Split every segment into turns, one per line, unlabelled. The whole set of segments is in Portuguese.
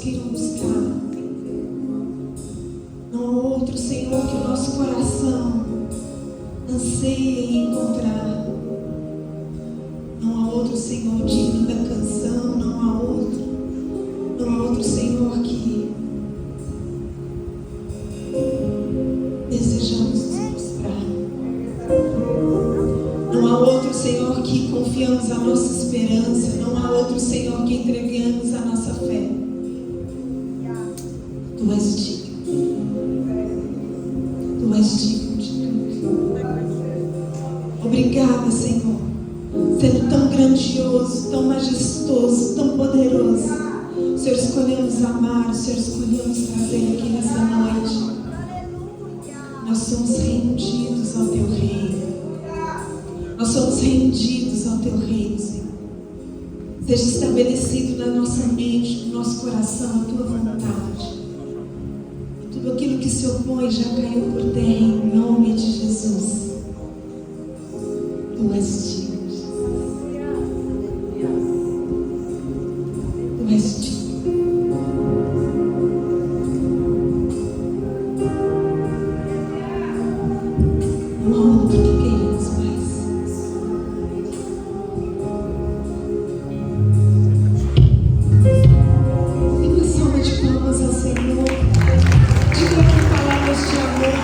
que irão buscar. Não há outro, Senhor, que o nosso coração anseia em encontrar. Não há outro, Senhor, digno da canção. Não há outro, Senhor, que desejamos nos mostrar. Não há outro, Senhor, que confiamos a nossa esperança. Não há outro, Senhor, que entregamos a nossa fé. Tu és digno. Tu és digno de tudo. Obrigada, Senhor, sendo tão grandioso, tão majestoso, tão poderoso. O Senhor escolheu nos amar, o Senhor escolheu nos trazer aqui nessa noite. Nós somos rendidos ao Teu reino. Nós somos rendidos ao Teu reino, Senhor. Seja estabelecido na nossa mente, no nosso coração, a Tua vontade. E tudo aquilo que se opõe já caiu por terra em nome de Jesus. Tu és digno. Tu és digno. Não há outro que queremos mais. Dê uma salva de palmas ao Senhor. Diga com palavras de amor.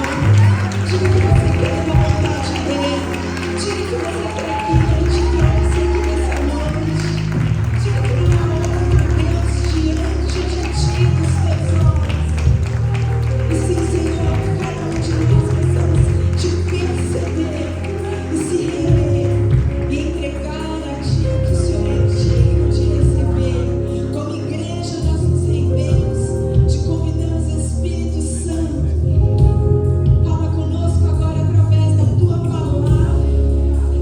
Diga que você quer da vontade dele. Diga que você quer que ele te trouxe aqui nessa noite. Diga que não há outro Deus diante de ti, dos teus olhos. E sim, Senhor, cada um de nós precisamos te perceber e se render e entregar a Ti o que o Senhor é digno de receber. Como igreja, nós nos rendemos, te convidamos, Espírito Santo. Fala conosco agora através da Tua palavra.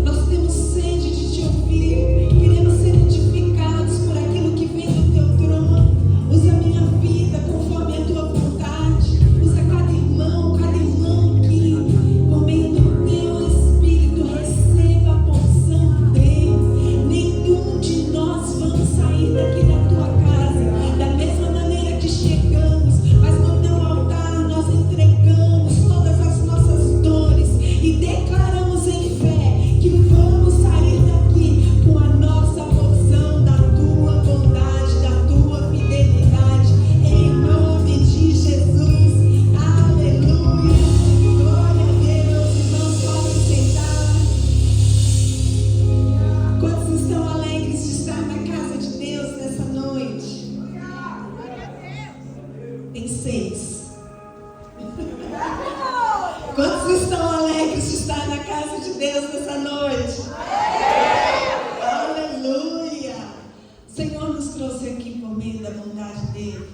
Nós temos sede de Te ouvir, queremos ser edificados por aquilo que vem do Teu trono. Usa a minha vida conforme a Tua vontade. Usa cada irmão aqui, por meio do Teu Espírito, receba a porção dele. Nenhum de nós vamos sair daqui da Tua casa da mesma maneira que chegamos, mas no Teu altar nós entregamos todas as nossas dores e declaramos em fé que vamos sair daqui com a nossa porção da Tua bondade, da Tua fidelidade, em nome de Jesus. Aleluia, glória a Deus. Irmãos, podem sentar. Quantos estão alegres de estar na casa de Deus nessa noite? Tem 6. Quantos estão alegres de estar na casa de Deus nessa noite? Aleluia! O Senhor nos trouxe aqui por meio da bondade dele.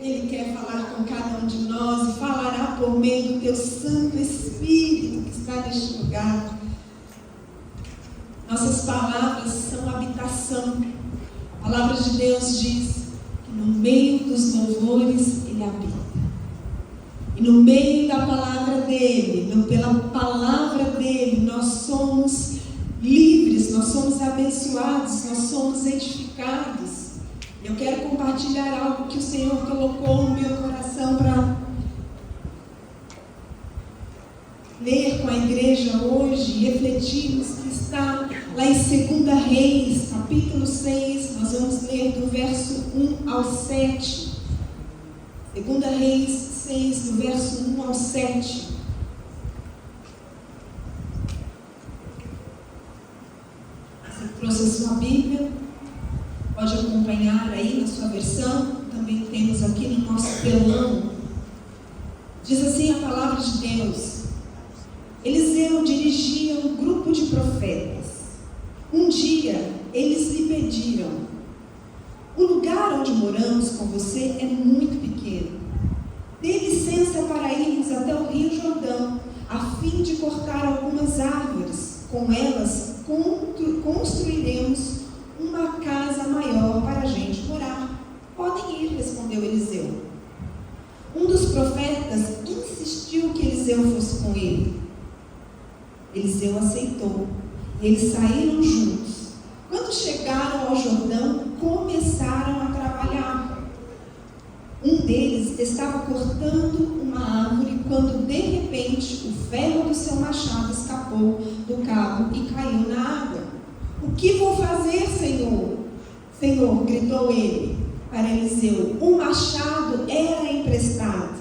Ele quer falar com cada um de nós e falará por meio do Teu Santo Espírito que está neste lugar. Nossas palavras são habitação. A palavra de Deus diz que no meio dos louvores Ele habita. E no meio da palavra dele, pela palavra dele, nós somos livres, nós somos abençoados, nós somos edificados. Eu quero compartilhar algo que o Senhor colocou no meu coração para ler com a igreja hoje e refletirmos, que está lá em 2 Reis, capítulo 6, nós vamos ler do verso 1 ao 7. 2 Reis 6, do verso 1 ao 7. Você trouxe a sua Bíblia, pode acompanhar aí na sua versão, também temos aqui no nosso telão. Diz assim a palavra de Deus: Eliseu dirigia um grupo de profetas. Um dia eles lhe pediram: o lugar onde moramos com você é muito pequeno. Dê licença para irmos até o Rio Jordão, a fim de cortar algumas árvores. Com elas construiremos uma casa maior para a gente morar. Podem ir, respondeu Eliseu. Um dos profetas insistiu que Eliseu fosse com ele. Eliseu aceitou e eles saíram juntos. Quando chegaram ao Jordão, começaram a trabalhar. deles estava cortando uma árvore quando de repente o ferro do seu machado escapou do cabo e caiu na água. O que vou fazer, Senhor? Senhor, gritou ele para Eliseu. O machado era emprestado.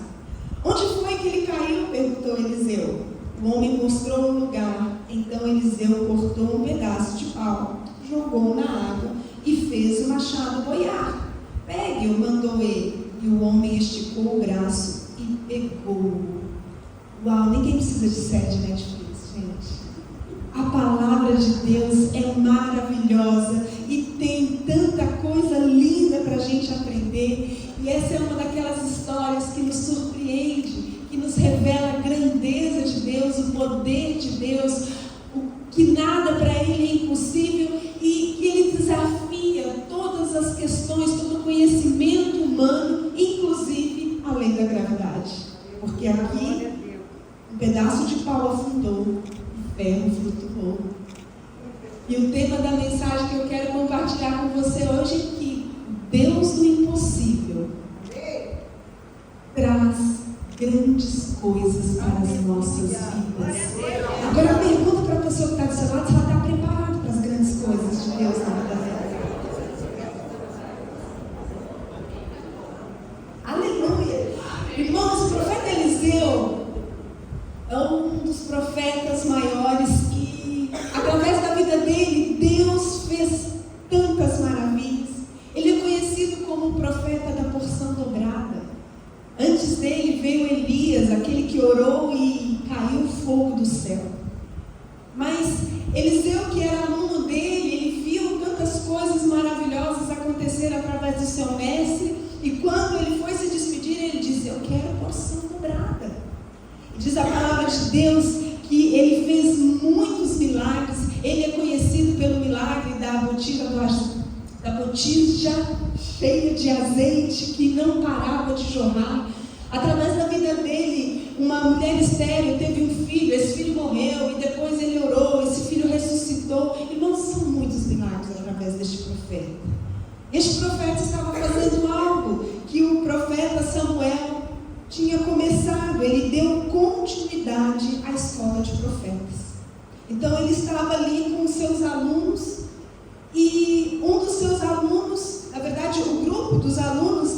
Onde foi que ele caiu? Perguntou Eliseu. O homem mostrou o lugar. Então Eliseu cortou um pedaço de pau, jogou na água e fez o machado boiar. Pegue-o, mandou ele. E o homem esticou o braço e pegou. Uau, ninguém precisa de série de Netflix, gente. A palavra de Deus é maravilhosa e tem tanta coisa linda para a gente aprender. E essa é uma daquelas histórias que nos surpreende, que nos revela a grandeza de Deus, o poder de Deus, que nada para Ele é impossível e que Ele desafia todas as questões, todo o conhecimento humano, inclusive a lei da gravidade. Porque aqui um pedaço de pau afundou, ferro flutuou. E o tema da mensagem que eu quero compartilhar com você hoje é que Deus do impossível traz grandes coisas para as nossas vidas. Agora pergunta para a pessoa que está do seu lado se ela está preparada para as grandes coisas de Deus na vida dela. Aleluia! Irmãos, o profeta Eliseu é um dos profetas maiores que, através da vida dele, Deus fez tantas maravilhas. Ele é conhecido como o profeta da porção dobrada. Antes dele veio Elias, aquele que orou e caiu o fogo do céu. Mas Eliseu, que era aluno dele, ele viu tantas coisas maravilhosas acontecer através do seu mestre. E quando ele foi se despedir, ele disse: eu quero porção dobrada. Diz a palavra de Deus que ele fez muitos milagres. Ele é conhecido pelo milagre da botija cheia de azeite que não parava de jorrar. Através da vida dele, uma mulher estéril teve um filho, esse filho morreu e depois ele orou, esse filho ressuscitou. Irmãos, são muitos milagres através deste profeta. Este profeta estava fazendo algo que o profeta Samuel tinha começado. Ele deu continuidade à escola de profetas. Então ele estava ali com os seus alunos e um dos seus alunos, na verdade o grupo dos alunos,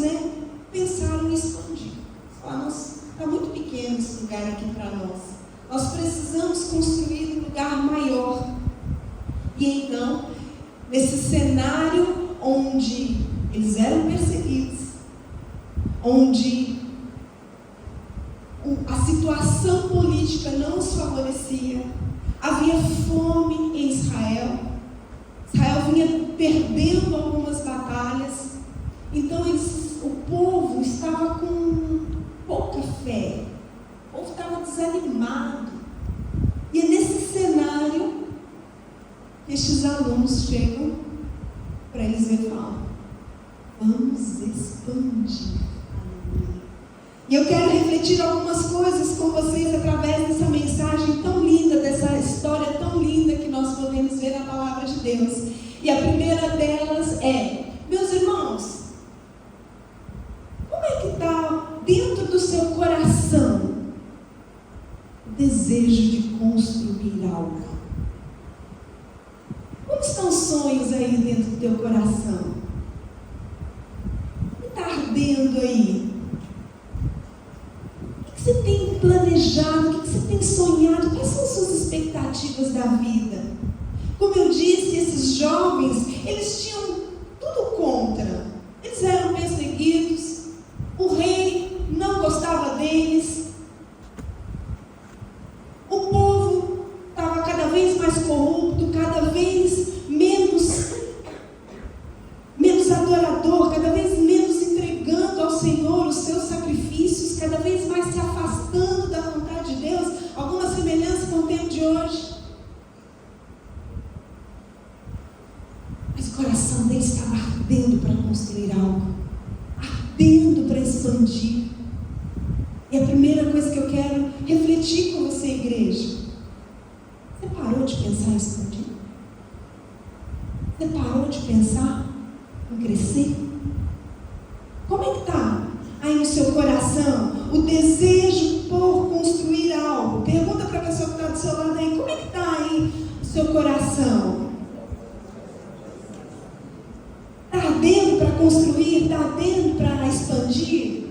pensaram em expandir. Falaram: está muito pequeno esse lugar aqui para nós. Nós precisamos construir um lugar maior. E então, nesse cenário onde eles eram perseguidos, onde a situação política não os favorecia, havia fome em Israel. Israel vinha perdendo algumas batalhas. Então o povo estava com pouca fé. O povo estava desanimado. E é nesse cenário que estes alunos chegam para eles e falam: vamos expandir. E eu quero refletir algumas coisas com vocês através dessa mensagem tão linda, dessa história tão linda que nós podemos ver na palavra de Deus. E a primeira delas é: meus irmãos, como é que está dentro do seu coração o desejo de construir algo? Como estão os sonhos aí dentro do teu coração? O que está ardendo aí? O que você tem planejado? O que você tem sonhado? Quais são as suas expectativas da vida? Como eu disse, esses jovens, eles tinham tudo contra. Eles eram perseguidos, o rei não gostava deles, o povo estava cada vez mais corrupto, cada vez menos adorador, cada vez menos entregando ao Senhor os seus sacrifícios, cada vez mais se afastando da vontade de Deus. Alguma semelhança com o tempo de hoje? Mas o coração deles estava ardendo para construir algo, ardendo para expandir. E a primeira coisa que eu quero refletir com você, igreja: você parou de pensar em expandir? Você parou de pensar em crescer? Como é que está aí no seu coração o desejo por construir algo? Pergunta para a pessoa que está do seu lado aí, como é que está aí o seu coração? Está ardendo para construir? Está ardendo para expandir?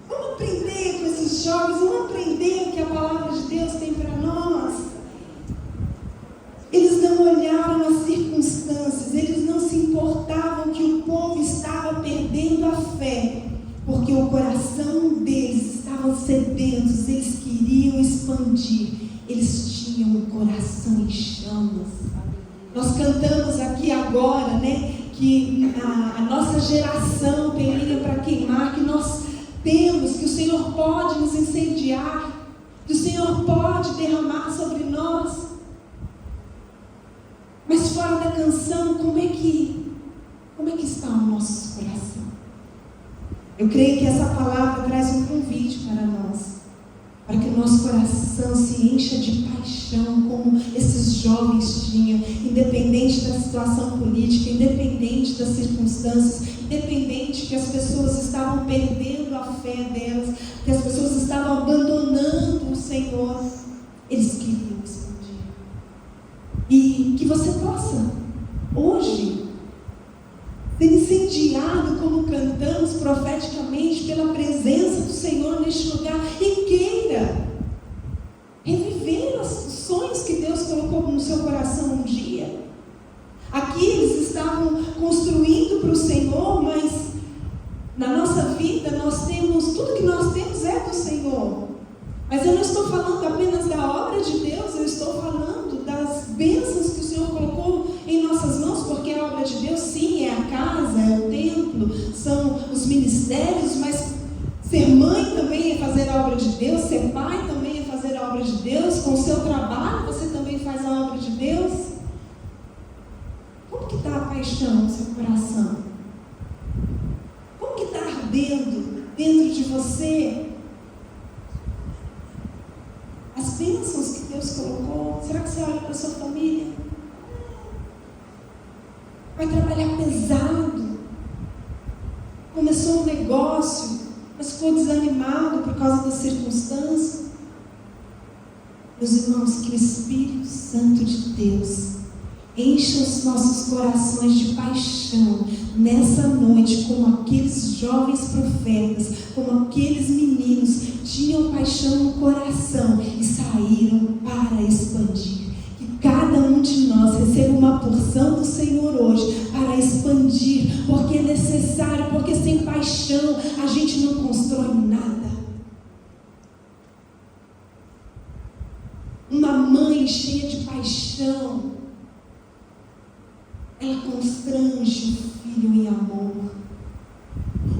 Vamos aprender com esses jovens, vamos aprender o que a palavra de Deus tem para nós. Eles não olharam as circunstâncias, eles não se importavam que o povo estava perdendo a fé, porque o coração deles estava sedento, eles queriam expandir, eles tinham o coração em chamas. Nós cantamos aqui agora, né, que a nossa geração tem linha para queimar, que nós temos, que o Senhor pode nos incendiar, que o Senhor pode derramar sobre nós. Mas fora da canção, como é que está o nosso coração? Eu creio que essa palavra traz um convite para nós, para que o nosso coração se encha de paixão, como esses jovens tinham, independente da situação política, independente das circunstâncias, independente que as pessoas estavam perdendo a fé delas, que as pessoas estavam abandonando o Senhor, eles queriam expandir. E que você possa, hoje, ser incendiado, como cantamos profeticamente, pela presença do Senhor neste lugar, e queira reviver os sonhos que Deus colocou no seu coração um dia. Aqui eles estavam construindo para o Senhor, mas na nossa vida nós temos, tudo que nós temos é do Senhor. Mas eu não estou falando apenas da obra de Deus, eu estou falando das bênçãos que o Senhor colocou em nossas mãos, porque a obra de Deus, sim, é a casa, é o templo, são os ministérios, mas ser mãe também é fazer a obra de Deus, ser pai também é fazer a obra de Deus, com o seu trabalho você também faz a obra de Deus. Como que está a paixão no seu coração? Como que está ardendo dentro de você as bênçãos que Deus colocou? Será que você olha para a sua família? Vai trabalhar pesado. Começou um negócio, mas ficou desanimado por causa das circunstâncias. Meus irmãos, que o Espírito Santo de Deus encha os nossos corações de paixão nessa noite, como aqueles jovens profetas, como aqueles meninos tinham paixão no coração e saíram para expandir. Que cada um de nós receba uma porção do Senhor hoje para expandir, porque é necessário, porque sem paixão a gente não constrói nada. Uma mãe cheia de paixão, ela constrange o filho em amor.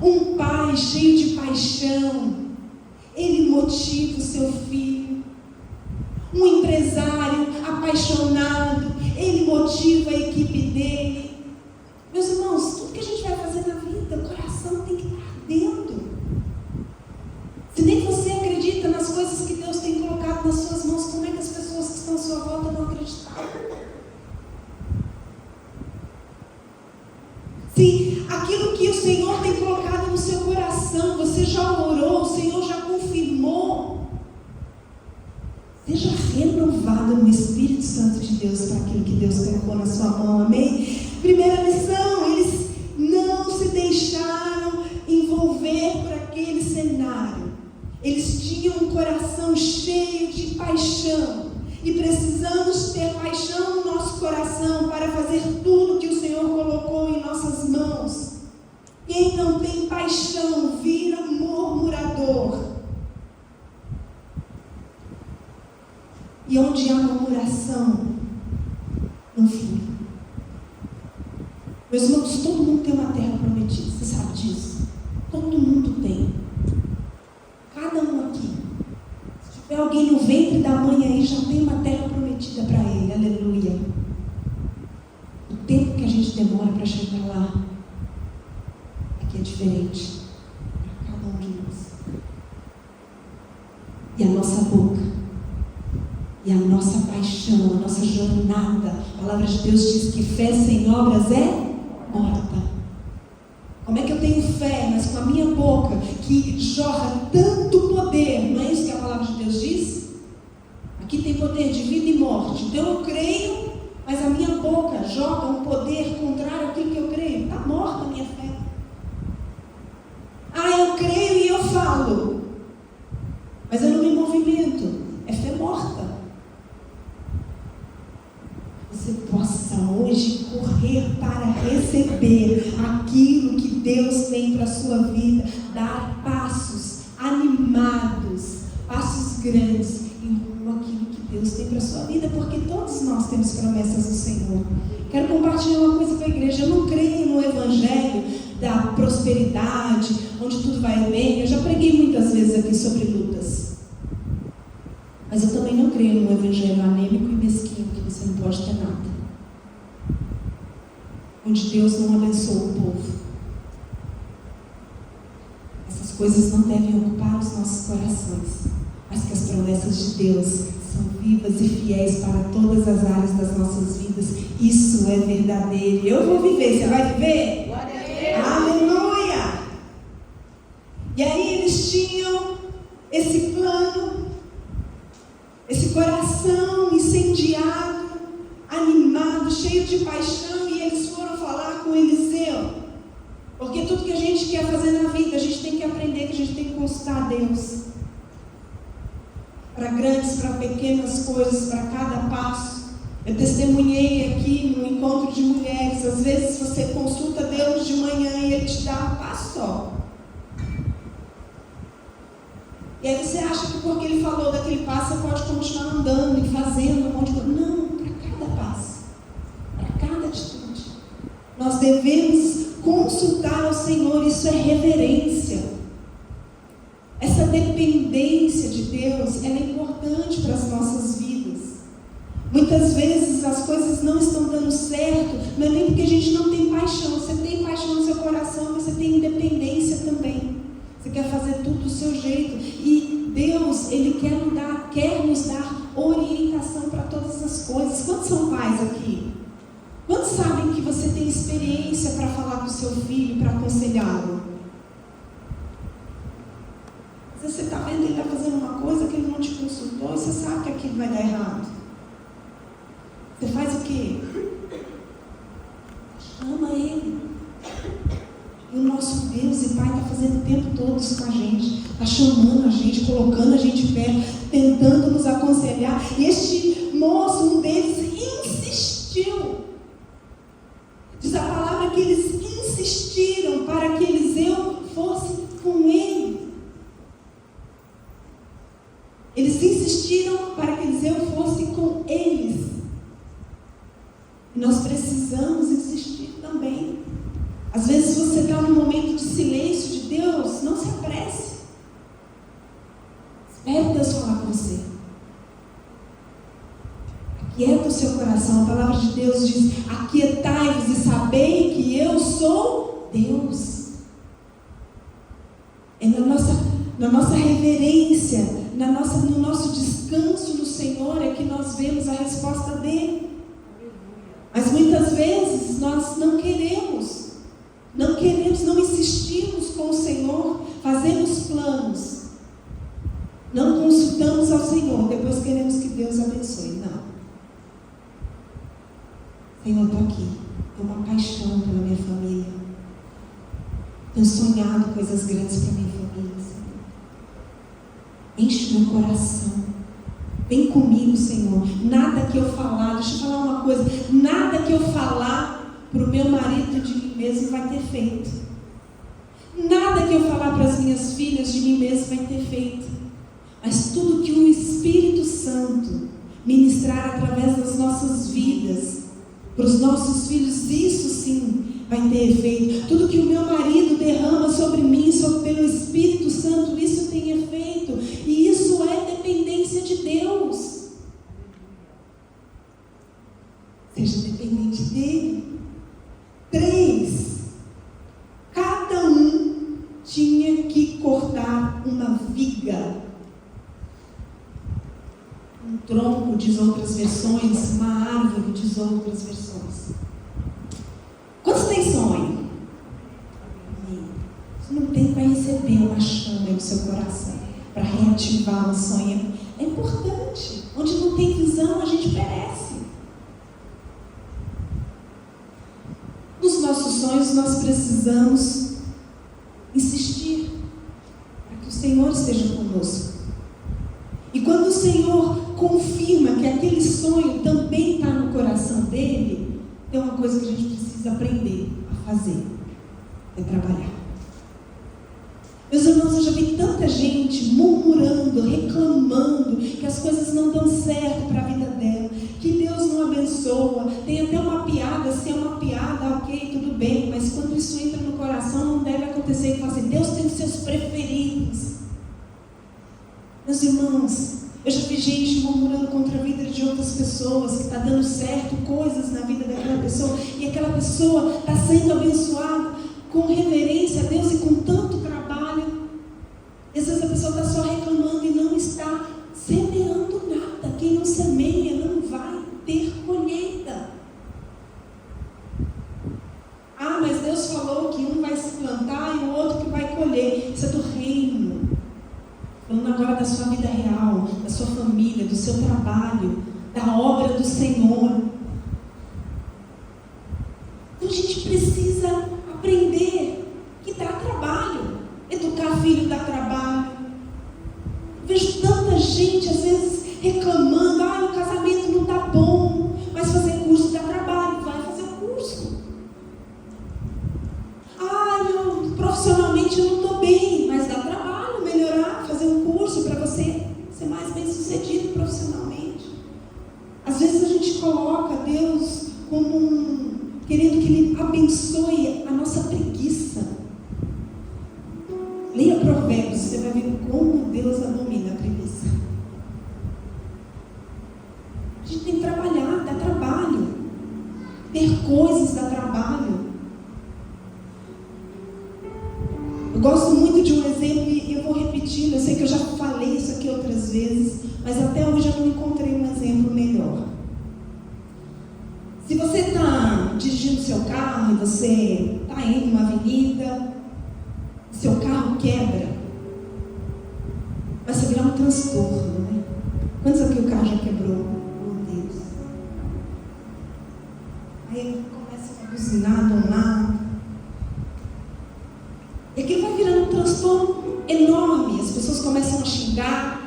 Um pai cheio de paixão, ele motiva o seu filho. Um empresário apaixonado, ele motiva a equipe dele. Meus irmãos, tudo que a gente vai fazer na vida, o coração tem que estar ardendo. Se nem você acredita nas coisas que Deus tem colocado nas suas mãos, como é que as pessoas que estão à sua volta vão acreditar? Se aquilo que o Senhor tem colocado no seu coração, você já orou, o Senhor já confirmou, seja renovado no Espírito Santo de Deus para aquilo que Deus colocou na sua mão, amém? Primeira lição, eles não se deixaram envolver por aquele cenário. Eles tinham um coração cheio de paixão. E precisamos ter paixão no nosso coração para fazer tudo que o Senhor colocou em nossas mãos. Quem não tem paixão vira murmurador. E onde há murmuração, não flui. Meus irmãos, todo mundo tem uma terra prometida, você sabe disso? Todo mundo tem. Cada um aqui. Se tiver alguém no ventre da mãe aí, já tem uma terra prometida para ele, aleluia. O tempo que a gente demora para chegar lá é que é diferente para cada um de nós. E a nossa boca, e a nossa paixão, a nossa jornada, a palavra de Deus diz que fé sem obras é morta. Como é que eu tenho fé, mas com a minha boca, que que jorra tanto poder, não é isso que a palavra de Deus diz? Aqui tem poder de vida e morte. Então eu creio, mas a minha boca joga um poder contrário àquilo que eu creio. Está morta a minha fé. Eu creio e eu falo, mas eu não me movimento. É fé morta. Você possa hoje correr para receber aquilo que Deus tem para a sua vida, dar passos animados, passos grandes em rumo àquilo que Deus tem para a sua vida, porque todos nós temos promessas do Senhor. Quero compartilhar uma coisa com a igreja. Eu não creio no evangelho da prosperidade, onde tudo vai bem. Eu já preguei muitas vezes aqui sobre lutas, mas eu também não creio no evangelho anêmico e mesquinho, que você não pode ter nada, onde Deus não abençoa o povo. Essas coisas não devem ocupar os nossos corações, mas que as promessas de Deus são vivas e fiéis para todas as áreas das nossas vidas. Isso é verdadeiro. Eu vou viver, você vai viver? Glória a Deus. Aleluia! E aí eles tinham esse plano, esse coração incendiado, animado, cheio de paixão, e eles foram falar com Eliseu. Porque tudo que a gente quer fazer na vida, a gente tem que aprender que a gente tem que consultar a Deus. Para grandes, para pequenas coisas, para cada passo. Eu testemunhei aqui no encontro de mulheres. Às vezes você consulta Deus de manhã e Ele te dá um passo só. E aí você acha que porque Ele falou daquele passo, você pode continuar andando e fazendo um monte de coisa. Não, para cada passo, para cada atitude. Nós devemos consultar ao Senhor. Isso é reverência. Essa dependência de Deus, ela é importante para as nossas vidas. Muitas vezes as coisas não estão dando certo, não é nem porque a gente não tem paixão. Você tem paixão no seu coração, mas você tem independência também. Você quer fazer tudo do seu jeito. E Deus, Ele quer nos dar orientação para todas as coisas. Quantos são pais aqui? Quantos sabem que você tem experiência para falar com o seu filho, para aconselhá-lo? Você está vendo ele está fazendo uma coisa que ele não te consultou, você sabe que aquilo vai dar errado. Você faz o quê? Chama ele. E o nosso Deus e Pai está fazendo o tempo todo isso com a gente. Está chamando a gente, colocando a gente perto, tentando nos aconselhar. E este moço, um deles, insistiu. Diz a palavra que eles insistiram para que Eliseu fosse com ele. Eles insistiram para que Eliseu fosse com eles. E nós precisamos insistir também. Às vezes você está num momento de silêncio de Deus, não se apresse. Espere Deus falar com você. Aquieta o seu coração. A palavra de Deus diz: aquietai-vos e sabei que eu sou Deus. É na nossa reverência, no nosso descanso no Senhor é que nós vemos a resposta dele. Mas muitas vezes nós não insistimos com o Senhor, fazemos planos, não consultamos ao Senhor, depois queremos que Deus abençoe. Não. Senhor, estou aqui, tenho uma paixão pela minha família, tenho sonhado coisas grandes para minha família, Senhor. Enche meu coração. Vem comigo, Senhor. Nada que eu falar, deixa eu falar uma coisa, nada que eu falar para o meu marido de mim mesmo vai ter feito. Nada que eu falar para as minhas filhas de mim mesmo vai ter feito. Mas tudo que o Espírito Santo ministrar através das nossas vidas, para os nossos filhos, isso sim vai ter efeito. Tudo que o meu marido derrama sobre mim, pelo Espírito Santo, isso tem efeito. E isso é dependência de Deus. Seja dependente dele. 3. Cada um tinha que cortar uma viga. Um tronco, diz outras versões, uma árvore, diz outras versões. Quantos tem sonho? Você não tem para receber uma chama do seu coração, para reativar um sonho. É importante. Onde não tem visão, a gente perece. Nos nossos sonhos, nós precisamos insistir para que o Senhor esteja conosco. E quando o Senhor confirma que aquele sonho também está no coração dele, tem uma coisa que a gente precisa aprender a fazer: é trabalhar. Meus irmãos, eu já vi tanta gente murmurando, reclamando que as coisas não dão certo para a vida dela, que Deus não abençoa. Tem até uma piada, se é uma piada, ok, tudo bem, mas quando isso entra no coração, não deve acontecer. E fala assim: Deus tem os seus preferidos. Meus irmãos, eu já vi gente murmurando contra a vida de outras pessoas, que está dando certo coisas na vida daquela pessoa, e aquela pessoa está sendo abençoada com reverência a Deus e com tanto trabalho. E às vezes a pessoa está só reclamando e não está semeando nada. Quem não semeia não vai ter colheita. Ah, mas Deus falou que um vai se plantar e o outro que vai colher. Isso é do reino. Falando agora da sua vida real, da sua família, do seu trabalho, da obra do Senhor. Então a gente precisa aprender que dá trabalho. Educar filho dá trabalho. Vejo tanta gente às vezes reclamando: ah, o casamento não está bom, mas fazer curso dá trabalho. Vai fazer o curso. Ah, profissionalmente eu não estou bem, mas dá trabalho melhorar, fazer um curso para você ser mais bem sucedido profissionalmente. Às vezes a gente coloca Deus como querendo que Ele abençoe a nossa preguiça. Leia Provérbios, você vai ver como Deus abomina a preguiça. A gente tem que trabalhar, dá trabalho. Ter coisas dá trabalho. Eu gosto muito de um exemplo e eu vou repetindo. Eu sei que eu já falei isso aqui outras vezes, mas até hoje eu não encontrei um exemplo melhor. Se você está dirigindo seu carro e você está indo numa avenida, seu carro quebra, vai virar um transtorno, né? Quantos aqui o carro já quebrou? Meu Deus. Aí ele começa a buzinar, donar. E aquilo vai virando um transtorno enorme. As pessoas começam a xingar.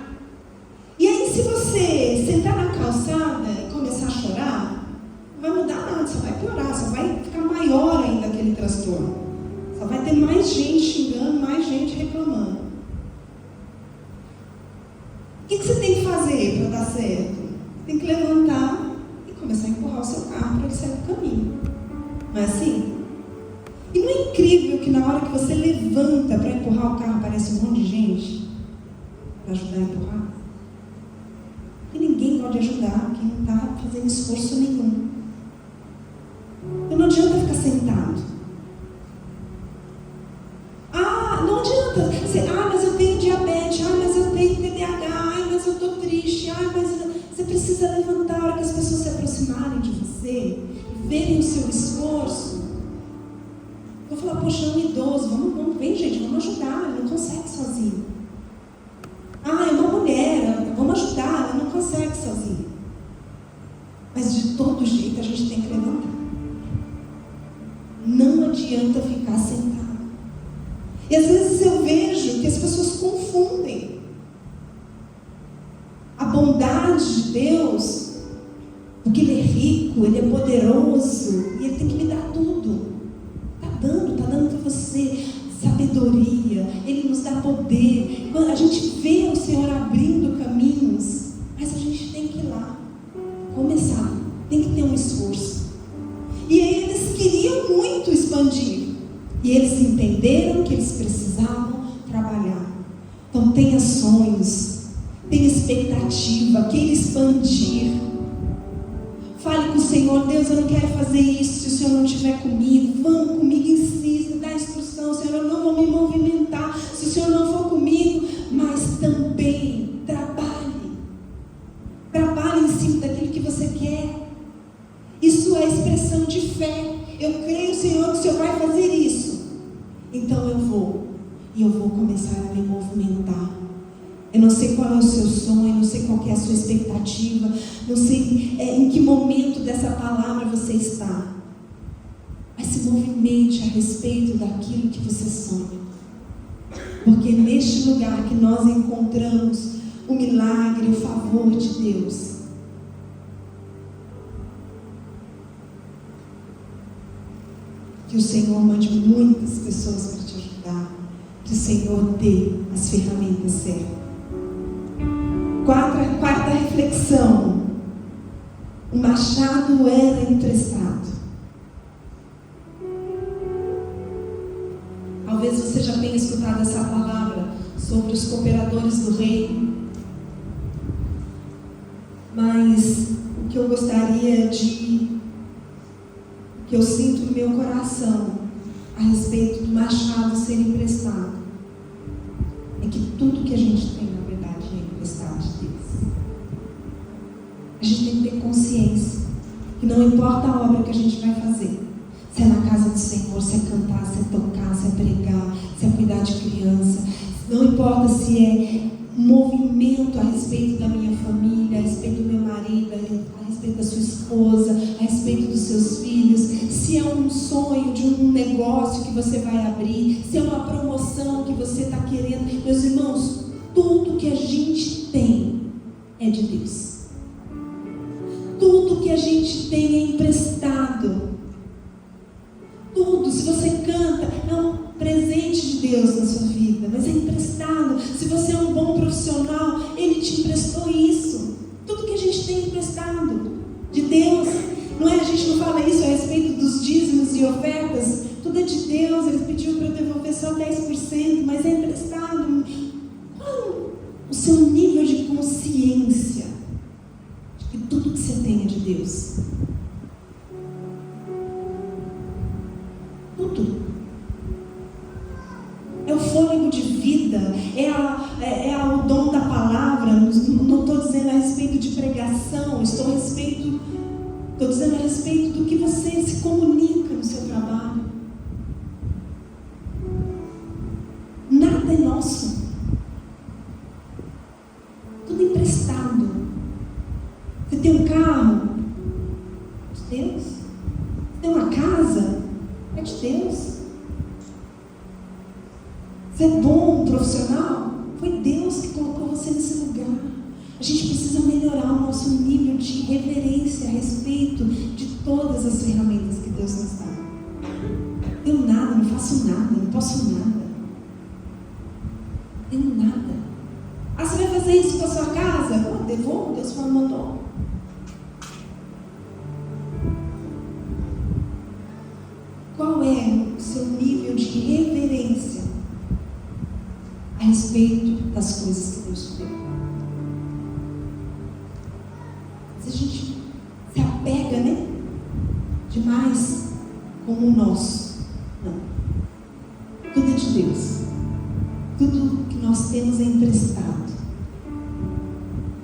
E aí, se você sentar na calçada e começar a chorar, não vai mudar nada, só vai piorar, só vai ficar maior ainda aquele transtorno. Só vai ter mais gente xingando, mais gente reclamando. O que você tem que fazer para dar certo? Tem que levantar e começar a empurrar o seu carro para ele sair do caminho. Não é assim? E não é incrível que na hora que você levanta para empurrar o carro, aparece um monte de gente para ajudar a empurrar? E ninguém pode ajudar quem não está fazendo esforço nenhum. Então não adianta ficar sentado. Mas eu tenho diabetes, mas eu tenho TDAH, mas eu estou triste, mas você precisa levantar a hora que as pessoas se aproximarem de você e verem o seu esforço. Eu vou falar: poxa, é um idoso, vem gente, vamos ajudar, ele não consegue sozinho. É uma mulher, vamos ajudar, ela não consegue sozinho. Mas de todo jeito a gente tem que levantar. Não adianta ficar sentado. E às vezes eu vejo que as pessoas confundem a bondade de Deus, porque Ele é rico, Ele é poderoso e Ele tem que me dar tudo. Está dando para você sabedoria, Ele nos dá poder. Quando a gente vê o Senhor abrindo caminhos, mas a gente tem que ir lá, começar, tem que ter um esforço. E aí eles queriam muito expandir. E eles entenderam que eles precisavam trabalhar. Então tenha sonhos, tenha expectativa, queira expandir. Fale com o Senhor: Deus, eu não quero fazer isso se o Senhor não estiver comigo. Vamos comigo, insista, dá instrução. Senhor, eu não vou me movimentar se o Senhor não for comigo. Mas também trabalhe. Trabalhe em cima daquilo que você quer. Isso é expressão de fé. Eu creio, Senhor, que o Senhor vai fazer isso. Então eu vou. e eu vou começar a me movimentar. Eu não sei qual é o seu sonho, não sei qual é a sua expectativa, não sei em que momento dessa palavra você está. Mas se movimente a respeito daquilo que você sonha. Porque é neste lugar que nós encontramos o milagre, o favor de Deus. Que o Senhor mande muitas pessoas para te ajudar. Que o Senhor dê as ferramentas certas. Quarta reflexão. O machado era emprestado. Talvez você já tenha escutado essa palavra sobre os cooperadores do reino. Mas o que eu gostaria que eu sinto no meu coração a respeito do machado ser emprestado é que tudo que a gente tem, na verdade, é emprestado de Deus. A gente tem que ter consciência que não importa a obra que a gente vai fazer, se é na casa do Senhor, se é cantar, se é tocar, se é pregar, se é cuidar de criança, não importa se é movimento a respeito da minha família, a respeito do meu marido, a respeito da sua esposa, a respeito dos seus filhos, se é um sonho de um negócio que você vai abrir, se é uma promoção que você está querendo. Meus irmãos, tudo que a gente tem é de Deus. Tudo que a gente tem é emprestado. Tudo, se você canta, é um presente de Deus na sua vida, mas é emprestado. Se você é um bom profissional, Ele te emprestou isso. Tudo que a gente tem é emprestado de Deus. Não é? A gente não fala isso a respeito dos dízimos e ofertas. Tudo é de Deus. Ele pediu para eu devolver só 10%, mas é emprestado. Qual o seu nível de consciência de que tudo que você tem é de Deus? Tudo. É o fôlego de vida, é o dom da palavra. Não estou dizendo a respeito de pregação, estou dizendo a respeito do que você se comunica no seu trabalho. Nada é nosso, tudo emprestado. Você tem um carro, é de Deus. Você tem uma casa, é de Deus. Você é bom profissional? Foi Deus que colocou você nesse lugar. A gente precisa melhorar o nosso nível de reverência a respeito de todas as ferramentas que Deus nos dá. Eu nada, não faço nada, não posso nada. Eu nada. Ah, você vai fazer isso com a sua casa? Pô, devolvo, Deus mandou. Qual é o seu nível de reverência a respeito das coisas que Deus te deu? Se a gente se apega, né? Demais como o nosso. Não. Tudo é de Deus. Tudo que nós temos é emprestado.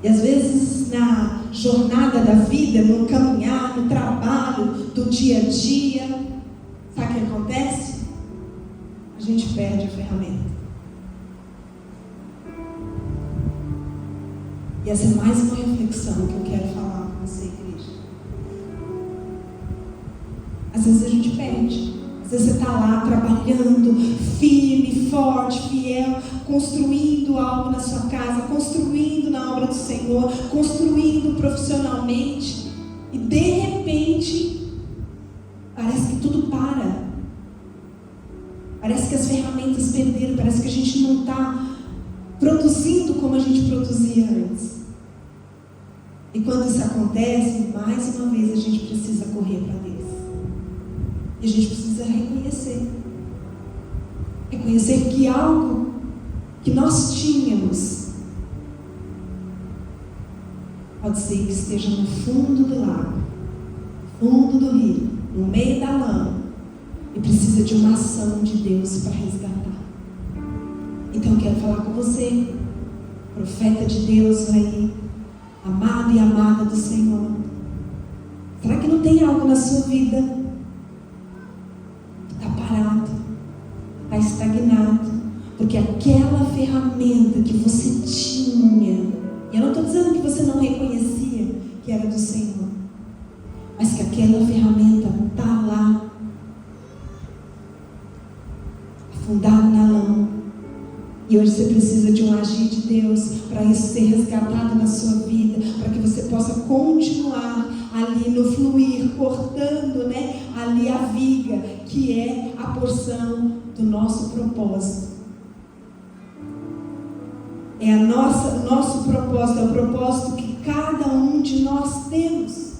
E às vezes na jornada da vida, no caminhar, no trabalho, do dia a dia, sabe o que acontece? A gente perde a ferramenta. E essa é mais uma reflexão que eu quero falar com você, igreja. Às vezes a gente perde. Às vezes você está lá trabalhando, firme, forte, fiel, construindo algo na sua casa, construindo na obra do Senhor, construindo profissionalmente. E de repente, parece que tudo para. Parece que as ferramentas perderam, parece que a gente não está produzindo como a gente produzia antes. E quando isso acontece, mais uma vez a gente precisa correr para Deus. E a gente precisa reconhecer que algo que nós tínhamos pode ser que esteja no fundo do lago, fundo do rio, no meio da lama, e precisa de uma ação de Deus para resgatar. Então eu quero falar com você, profeta de Deus aí, amado e amada do Senhor. Será que não tem algo na sua vida que está parado, está estagnado, por aquela ferramenta que você tinha, e eu não estou dizendo que você não reconhecia que era do Senhor, mas que aquela ferramenta está lá, afundada na lama, e hoje você precisa de um agir de Deus para isso ser resgatado na sua vida, para que você possa continuar ali no fluir, cortando, né, ali a viga, que é a porção do nosso propósito. É o nosso propósito, é o propósito que cada um de nós temos.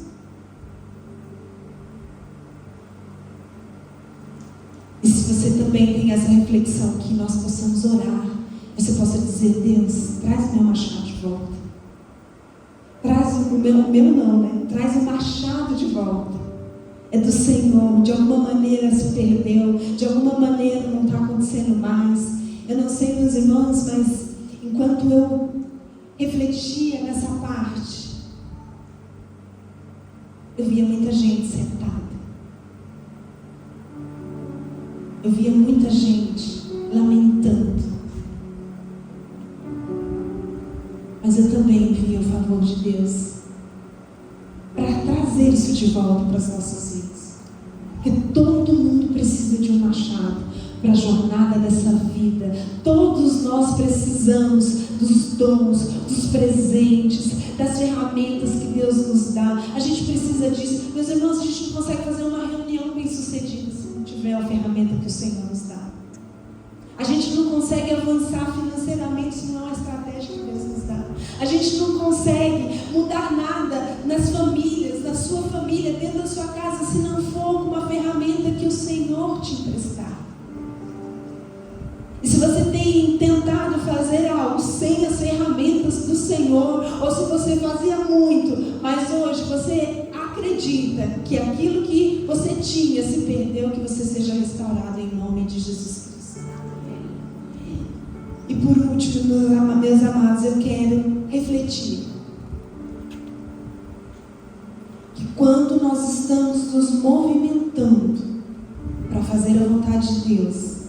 E se você também tem essa reflexão, que nós possamos orar, você possa dizer: Deus, traz meu machado de volta. Traz o meu não, né? Traz o machado de volta. É do Senhor, de alguma maneira se perdeu, de alguma maneira não está acontecendo mais. Eu não sei, meus irmãos, mas enquanto eu refletia nessa parte, eu via muita gente sentada. Eu via muita gente lamentando. Mas eu também via o favor de Deus para trazer isso de volta para as nossas vidas. Porque todo mundo precisa de um machado para a jornada dessa vida. Todos nós precisamos dos dons, dos presentes, das ferramentas que Deus nos dá. A gente precisa disso. Meus irmãos, a gente não consegue fazer uma reunião bem sucedida se não tiver a ferramenta que o Senhor nos dá. A gente não consegue avançar financeiramente se não é a estratégia que Deus nos dá. A gente não consegue mudar nada nas famílias, na sua família, dentro da sua casa, se não for uma ferramenta que o Senhor te emprestar. E se você tem tentado fazer algo sem as ferramentas do Senhor, ou se você fazia muito, mas hoje você acredita que aquilo que você tinha se perdeu, que você seja restaurado em nome de Jesus Cristo. E por último, meus amados, eu quero refletir que quando nós estamos nos movimentando para fazer a vontade de Deus,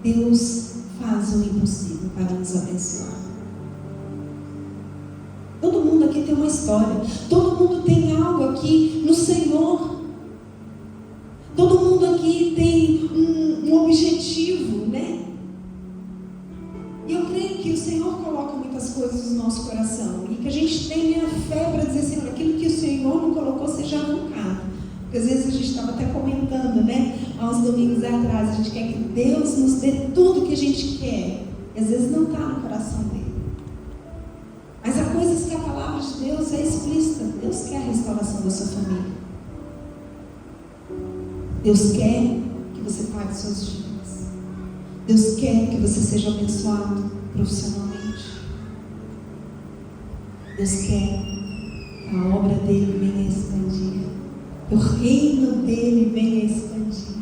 Deus faz o impossível para nos abençoar. Todo mundo aqui tem uma história, todo mundo tem algo aqui no Senhor, todo mundo aqui tem um objetivo, né? E eu creio que o Senhor coloca muitas coisas no nosso coração e que a gente tenha fé para dizer assim: aquilo que o Senhor não colocou seja arrancado. Porque às vezes a gente estava até comentando, né, há uns domingos atrás, a gente quer que Deus nos dê tudo que a gente quer, e às vezes não está no coração dele. Mas há coisas que a palavra de Deus é explícita. Deus quer a restauração da sua família. Deus quer que você pague suas dívidas. Deus quer que você seja abençoado profissionalmente. Deus quer que a obra dele venha expandir, que o reino dele venha expandir.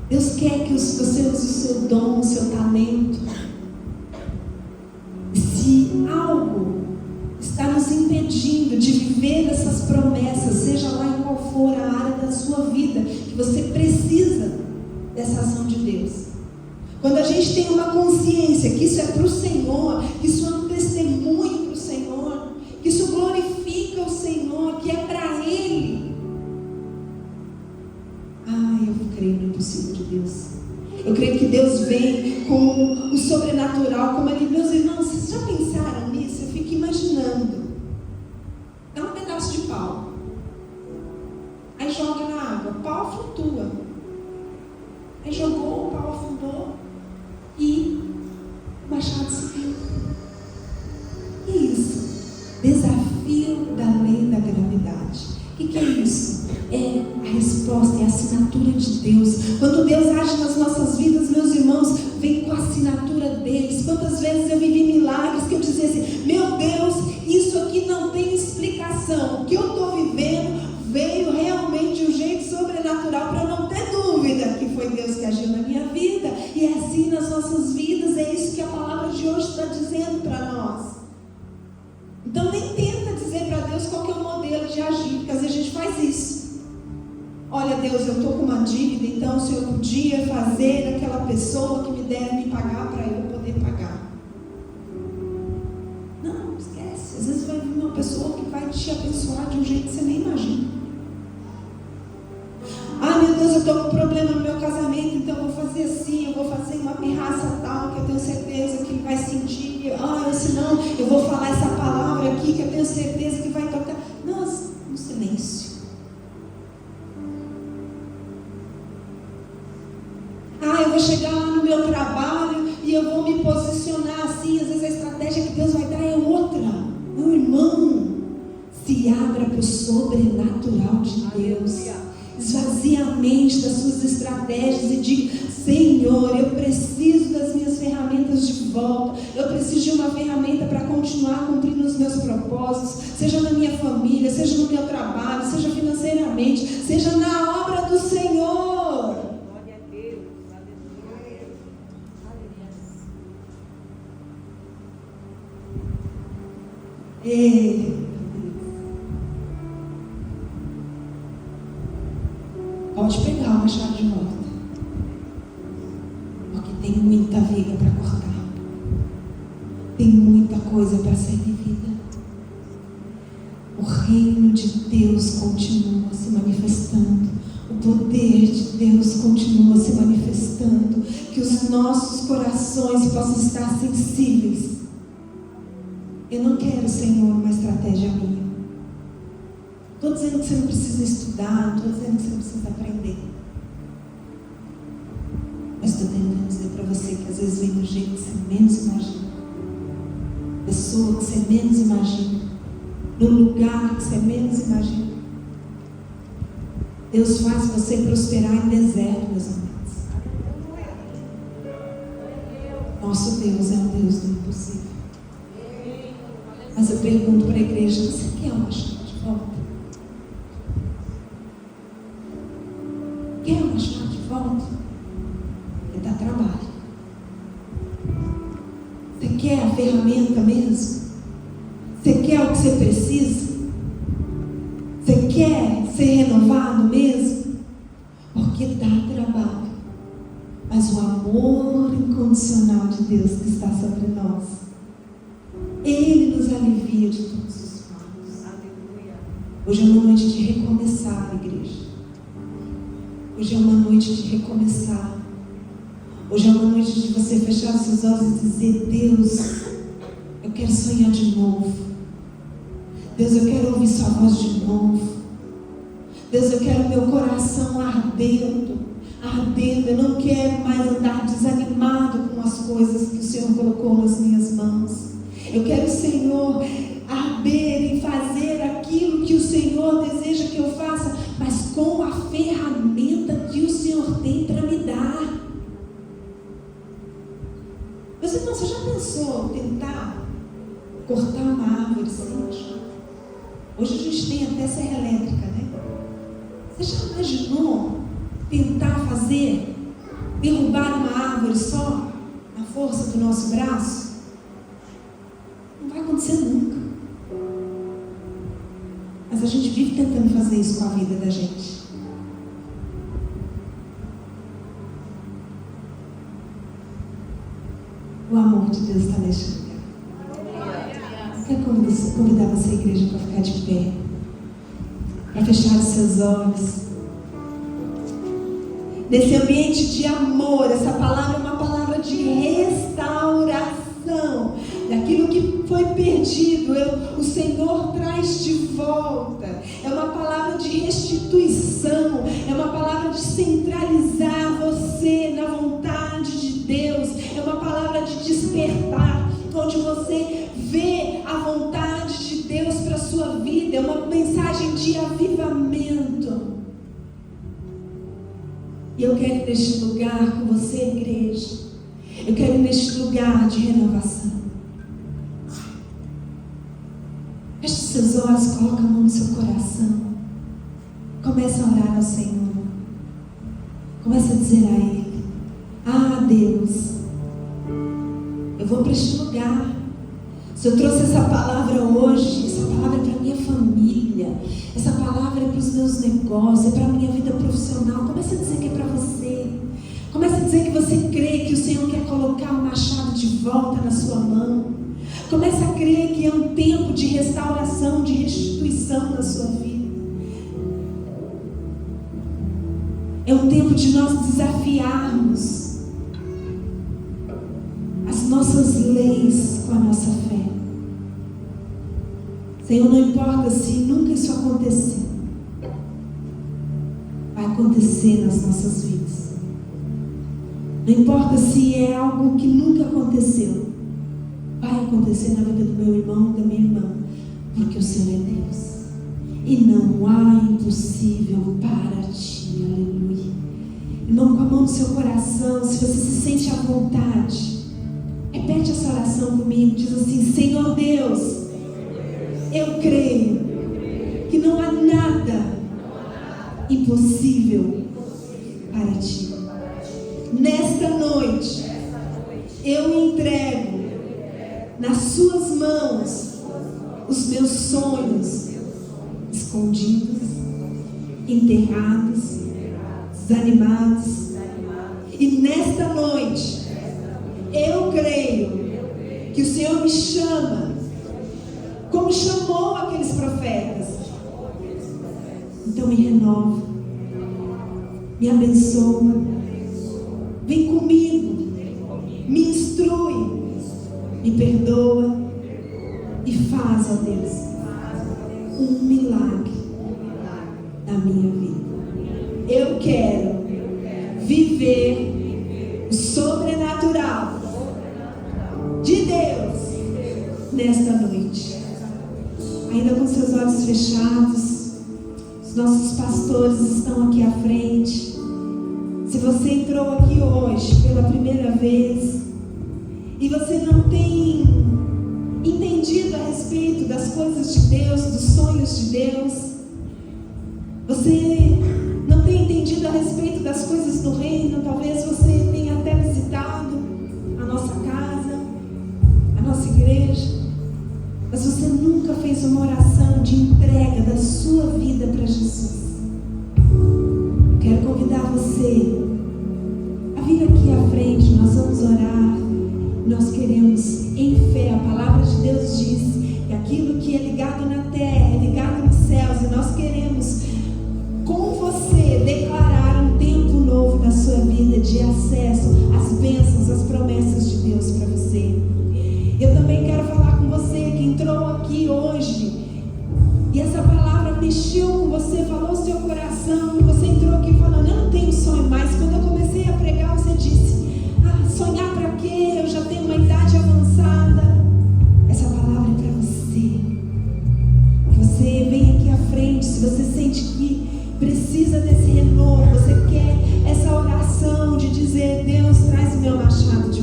Deus quer que você use o seu dom, o seu talento. E se algo está nos impedindo de viver essas promessas, seja lá em qual for a área da sua vida, que você precisa dessa ação de Deus. Quando a gente tem uma consciência que isso é para o Senhor, que isso é um testemunho para o Senhor, que isso glorifica o Senhor, que é para Ele. Eu creio no impossível de Deus. Eu creio que Deus vem com o sobrenatural, como Ele. Meus irmãos, vocês já pensaram nisso? Eu fico imaginando. Dá um pedaço de pau, aí joga na água, o pau flutua. Aí jogou, o pau afundou e o machado subiu. E isso, desafio da lei da gravidade. O que é isso? É a resposta, é a assinatura de Deus. Quando Deus age nas nossas vidas, meus irmãos, vem com a assinatura deles. Quantas vezes eu vivi milagres que eu dizia assim: meu Deus, isso aqui não tem explicação. O que eu estou vivendo veio realmente de um jeito sobrenatural, para eu não ter dúvida que foi Deus que agiu na minha vida. E é assim nas nossas vidas. É isso que a palavra de hoje está dizendo para nós. Então nem tenta dizer para Deus qual que é o modelo de agir, porque às vezes a gente faz isso. Olha, Deus, eu estou com uma dívida, então o Senhor podia fazer aquela pessoa que me deve me pagar para eu poder pagar. Não, esquece. Às vezes vai vir uma pessoa que vai te abençoar de um jeito que você nem imagina. Ah, meu Deus, eu estou com um problema no meu casamento, então eu vou fazer assim, eu vou fazer uma pirraça tal, que eu tenho certeza que ele vai sentir. Ah, senão eu vou falar essa palavra aqui, que eu tenho certeza que vai tocar. Nossa, um silêncio. Ah, eu vou chegar lá no meu trabalho e eu vou me posicionar assim. Às vezes a estratégia que Deus vai dar é outra. Meu irmão, se abra para o sobrenatural de Deus. Esvazie a mente das suas estratégias e diga: Senhor, eu preciso das minhas ferramentas de volta. Eu preciso de uma ferramenta para continuar cumprindo os meus propósitos, seja na minha família, seja no meu trabalho, seja financeiramente, seja na obra do Senhor. Ei, pode pegar o machado de volta, porque tem muita viga para cortar, tem muita coisa para ser vivida. O reino de Deus continua se manifestando, o poder de Deus continua se manifestando. Que os nossos corações possam estar sensíveis. Eu não quero, Senhor, uma estratégia minha. Estou dizendo que você não precisa estudar, não estou dizendo que você não precisa aprender. Mas estou tentando dizer para você que às vezes vem do jeito que você menos imagina. Pessoa que você menos imagina. No lugar que você menos imagina. Deus faz você prosperar em deserto, meus amigos. Nosso Deus é um Deus do impossível. Mas eu pergunto para a igreja: você quer uma chave de volta? Quer uma chave de volta? Porque dá trabalho. Você quer a ferramenta mesmo? Você quer o que você precisa? Você quer ser renovado mesmo? Porque dá trabalho. Mas o amor incondicional de Deus que está sobre nós, Ele nos alivia de todos os males. Hoje é uma noite de recomeçar, igreja. Hoje é uma noite de recomeçar. Hoje é uma noite de você fechar os seus olhos e dizer: Deus, eu quero sonhar de novo. Deus, eu quero ouvir sua voz de novo. Deus, eu quero meu coração ardendo. Eu não quero mais andar desanimado com as coisas que o Senhor colocou nas minhas mãos. Eu quero, Senhor, arder em fazer aquilo que o Senhor deseja que eu faça, mas com a ferramenta que o Senhor tem para me dar. Meus irmãos, você já pensou tentar cortar uma árvore sem machado? Hoje a gente tem até serra elétrica, né? Você já imaginou tentar derrubar uma árvore só na força do nosso braço? Não vai acontecer nunca. Mas a gente vive tentando fazer isso com a vida da gente. O amor de Deus está neste lugar. Eu quero convidar você, igreja, para ficar de pé, para fechar os seus olhos. Nesse ambiente de amor, essa palavra é uma palavra de restauração. Daquilo que foi perdido, o Senhor traz de volta. É uma palavra de restituição. É uma palavra de centralizar você na vontade de Deus. É uma palavra de despertar, onde você vê a vontade de Deus para a sua vida. É uma mensagem de avivamento. E eu quero ir neste lugar com você, igreja. Eu quero ir neste lugar de renovação. Feche seus olhos, coloca a mão no seu coração. Começa a orar ao Senhor. Começa a dizer a Ele: ah, Deus, eu vou para este lugar. Se eu trouxe essa palavra hoje, essa palavra é para minha família. família, essa palavra é para os meus negócios, é para a minha vida profissional. Comece a dizer que é para você. Comece a dizer que você crê que o Senhor quer colocar o machado de volta na sua mão. Comece a crer que é um tempo de restauração, de restituição na sua vida. É um tempo de nós desafiarmos as nossas leis com a nossa fé. Senhor, não importa se nunca isso acontecer, vai acontecer nas nossas vidas. Não importa se é algo que nunca aconteceu, vai acontecer na vida do meu irmão, da minha irmã, porque o Senhor é Deus e não há impossível para ti. Aleluia. Irmão, com a mão no seu coração, se você se sente à vontade, repete essa oração comigo. Diz assim: Senhor Deus, eu creio que não há nada impossível para ti. Nesta noite, eu entrego nas suas mãos os meus sonhos escondidos, enterrados, desanimados. E nesta noite, eu creio que o Senhor me chama como chamou aqueles profetas. Então me renova, me abençoa, vem comigo, me instrui, me perdoa e faz, ó Deus, um milagre na minha vida. Eu quero viver o sobrenatural de Deus nesta noite. Ainda com seus olhos fechados, os nossos pastores estão aqui à frente. Se você entrou aqui hoje pela primeira vez e você não tem entendido a respeito das coisas de Deus, dos sonhos de Deus, você não tem entendido a respeito das coisas do reino, talvez você tenha até visitado a nossa casa, a nossa igreja, mas você nunca fez uma oração de entrega da sua vida para Jesus. Quero convidar você a vir aqui à frente. Nós vamos orar. Nós queremos, em fé, a palavra de Deus diz que aquilo que é ligado na terra é ligado nos céus, e nós queremos com você declarar um tempo novo na sua vida, de acesso às bênçãos, às promessas de Deus para você. Eu também quero falar com você que entrou aqui hoje e essa palavra mexeu com você, falou o seu coração, e você entrou aqui falando: eu não tenho sonho mais. Quando eu comecei a pregar, você disse: sonhar para quê? Eu já tenho uma idade avançada. Essa palavra é para você. Que você venha aqui à frente. Se você sente que precisa desse renovo, você quer essa oração de dizer: Deus, traz o meu machado de